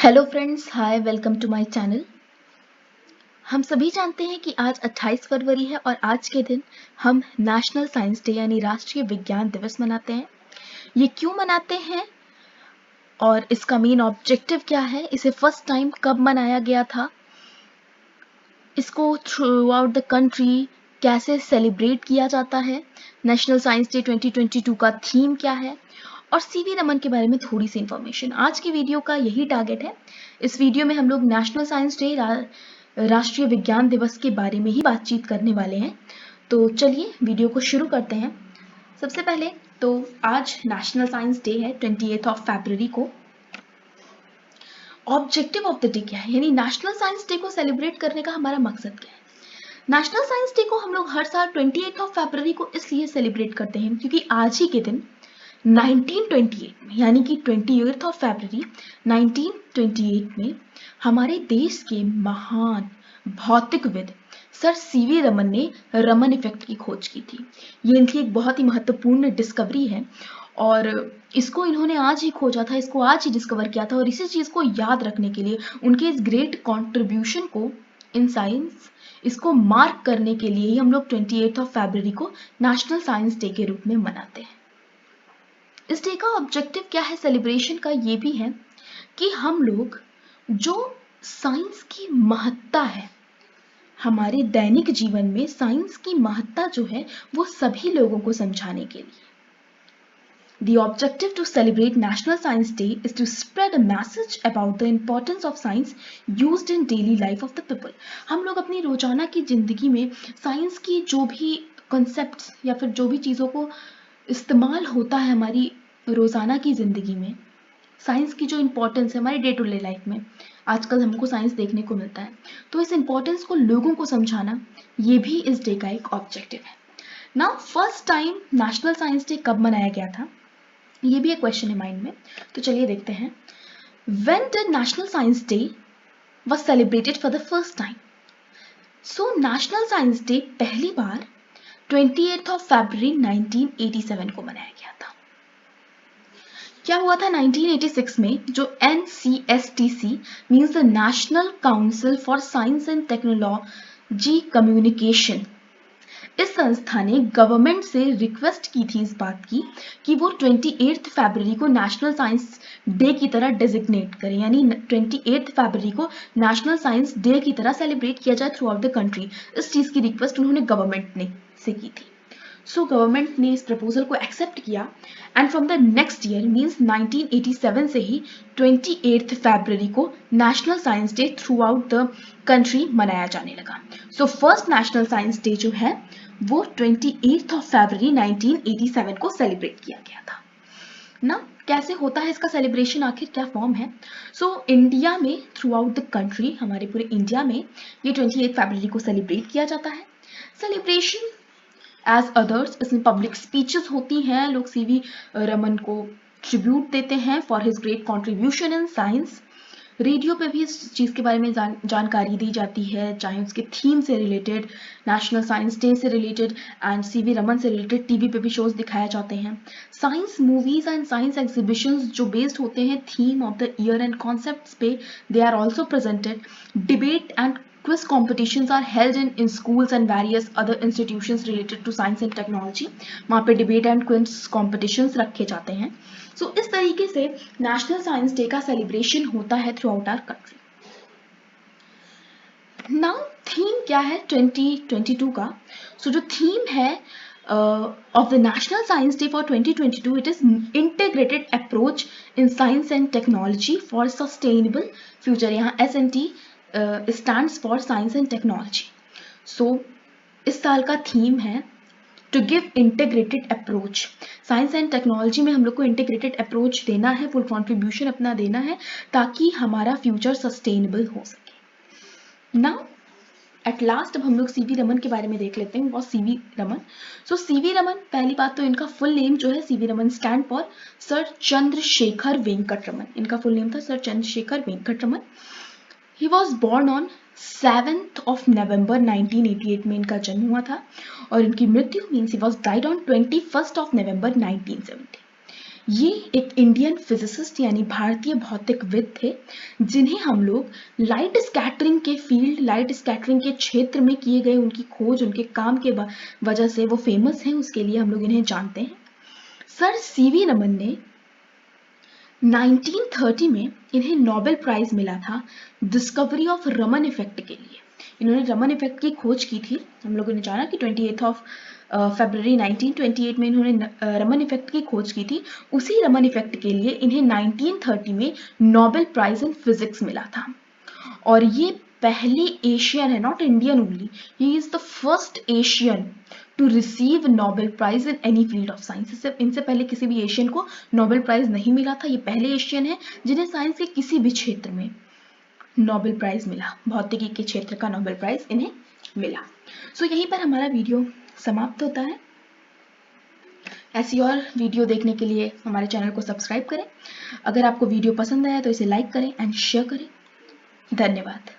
Hello friends, hi, welcome to my channel. हम सभी जानते हैं कि आज 28 फरवरी है और आज के दिन हम नेशनल साइंस डे यानी राष्ट्रीय विज्ञान दिवस मनाते हैं। ये क्यों मनाते हैं और इसका मेन ऑब्जेक्टिव क्या है, इसे फर्स्ट टाइम कब मनाया गया था, इसको थ्रू आउट द कंट्री कैसे सेलिब्रेट किया जाता है, नेशनल साइंस डे 2022 का थीम क्या है और सीवी रमन के बारे में थोड़ी सी इंफॉर्मेशन। आज की वीडियो का यही टारगेट है। इस वीडियो में हम लोग नेशनल साइंस डे राष्ट्रीय विज्ञान दिवस के बारे में ही बातचीत करने वाले हैं। तो चलिए वीडियो को शुरू करते हैं। सबसे पहले तो आज नेशनल साइंस डे है 28 फरवरी को। ऑब्जेक्टिव ऑफ द डे क्या है, यानी नेशनल साइंस डे को सेलिब्रेट करने का हमारा मकसद क्या है। नेशनल साइंस डे को हम लोग हर साल 28 फरवरी को इसलिए सेलिब्रेट करते हैं क्योंकि आज ही के दिन 1928 में, यानी कि 28 फरवरी 1928 में हमारे देश के महान भौतिकविद सर सीवी रमन ने रमन इफेक्ट की खोज की थी। ये इनकी एक बहुत ही महत्वपूर्ण डिस्कवरी है और इसको इन्होंने आज ही खोजा था, इसको आज ही डिस्कवर किया था और इसी चीज को याद रखने के लिए, उनके इस ग्रेट कॉन्ट्रीब्यूशन को इन साइंस, इसको मार्क करने के लिए ही हम लोग 28 फरवरी को नेशनल साइंस डे के रूप में मनाते हैं। इस डे का ऑब्जेक्टिव क्या है सेलिब्रेशन का, ये भी है कि हम लोग जो साइंस की महत्ता है हमारे दैनिक जीवन में, साइंस की महत्ता जो है वो सभी लोगों को समझाने के लिए। The objective to celebrate National Science Day is to spread a message about the importance of science used in daily life of the people. हम लोग अपनी रोजाना की जिंदगी में साइंस की जो भी कॉन्सेप्ट्स या फिर जो भी चीज़ों को इस्तेमाल होता है हमारी रोजाना की जिंदगी में, साइंस की जो इम्पोर्टेंस है हमारी डे टू डे लाइफ में, आजकल हमको साइंस देखने को मिलता है, तो इस इम्पोर्टेंस को लोगों को समझाना ये भी इस डे का एक ऑब्जेक्टिव है। Now first time national science day कब मनाया गया था, ये भी एक क्वेश्चन है माइंड में, तो चलिए देखते हैं। When did National Science Day was celebrated for the first time? So National Science Day पहली बार 28 फरवरी 1987 को मनाया गया था। क्या हुआ था 1986 में, जो NCSTC means the national council for science and technology communication, इस संस्था ने गवर्नमेंट से रिक्वेस्ट की थी इस बात की कि वो 28 फरवरी को नेशनल साइंस डे की तरह डेजिग्नेट करें, यानी 28 फरवरी को नेशनल साइंस डे की तरह सेलिब्रेट किया जाए थ्रू आउट द कंट्री। इस चीज़ की रिक्वेस्ट उन्होंने गवर्नमेंट ने से की थी। सो गवर्नमेंट ने इस प्रपोजल को एक्सेप्ट किया and from the next year means 1987 से ही 28 फरवरी को national science day through out the country मनाया जाने लगा। So first national science day जो है वो 28 फरवरी 1987 को सेलिब्रेट किया गया था ना। कैसे होता है इसका सेलिब्रेशन, आखिर क्या फॉर्म है? सो इंडिया में थ्रू आउट द कंट्री, हमारे पूरे इंडिया में ये 28 फरवरी को सेलिब्रेट किया जाता है। सेलिब्रेशन एज अदर्स, इसमें पब्लिक स्पीचेस होती हैं, लोग सीवी रमन को ट्रिब्यूट देते हैं for his great contribution in science. Radio पे भी इस चीज़ के बारे में जानकारी दी जाती है, चाहे उसके थीम से रिलेटेड, नेशनल साइंस डे से रिलेटेड एंड सीवी रमन से रिलेटेड टीवी पे भी शोज दिखाए जाते हैं। Science movies and science exhibitions जो बेस्ड होते हैं theme of the year and concepts पे, they are also presented. Debate and quiz competitions are held in schools and various other institutions related to science and technology. वहाँ पे debate and quiz competitions रखे जाते हैं। सो इस तरीके से national science day का सेलिब्रेशन होता है throughout our country. Now theme क्या है 2022 का? सो जो थीम है of the National Science Day for 2022, it is integrated approach in science and technology for sustainable future. यहाँ SNT stands for science and technology. So इस साल का theme है to give integrated approach. Science and technology में हम लोग को integrated approach देना है, फुल कॉन्ट्रीब्यूशन अपना देना है ताकि हमारा फ्यूचर सस्टेनेबल हो सके। नाउ एट लास्ट अब हम लोग सीवी रमन के बारे में देख लेते हैं। What CV Raman? So CV Raman, पहली बात तो इनका फुल नेम जो है, CV Raman stand for sir Chandrasekhar Venkata Raman. इनका फुल नेम था sir Chandrasekhar Venkata Raman. He was born on 7th of November 1988 में इनका जन्म हुआ था और इनकी मृत्यु means he was died on 21st of November 1970। ये एक इंडियन फिजिसिस्ट यानी भारतीय भौतिकविद थे, जिन्हें हम लोग लाइट स्कैटरिंग के फील्ड, लाइट स्कैटरिंग के क्षेत्र में किए गए उनकी खोज, उनके काम के वजह से वो फेमस हैं, उसके लिए हम लोग इन्हें जानते हैं। सर सीवी रमन ने 1930 में इन्हें नोबेल प्राइज मिला था डिस्कवरी ऑफ रमन इफेक्ट के लिए। इन्होंने रमन इफेक्ट की खोज की थी। हम लोगों ने जाना कि 28 फरवरी 1928 में इन्होंने रमन इफेक्ट की खोज की थी। उसी रमन इफेक्ट के लिए इन्हें 1930 में नोबेल प्राइज इन फिजिक्स मिला था। और ये पहली एशियन है, not Indian only, he is the first Asian to receive Nobel prize in any field of science. इनसे पहले किसी भी एशियन को नोबेल प्राइज नहीं मिला था। ये पहले एशियन है जिन्हें साइंस के किसी भी क्षेत्र में नोबेल प्राइज मिला, भौतिकी के क्षेत्र का नोबेल प्राइज इन्हें मिला। सो यहीं पर हमारा वीडियो समाप्त होता है। ऐसी और वीडियो देखने के लिए हमारे चैनल को सब्सक्राइब करें। अगर आपको वीडियो पसंद आया तो इसे लाइक करें एंड शेयर करें। धन्यवाद।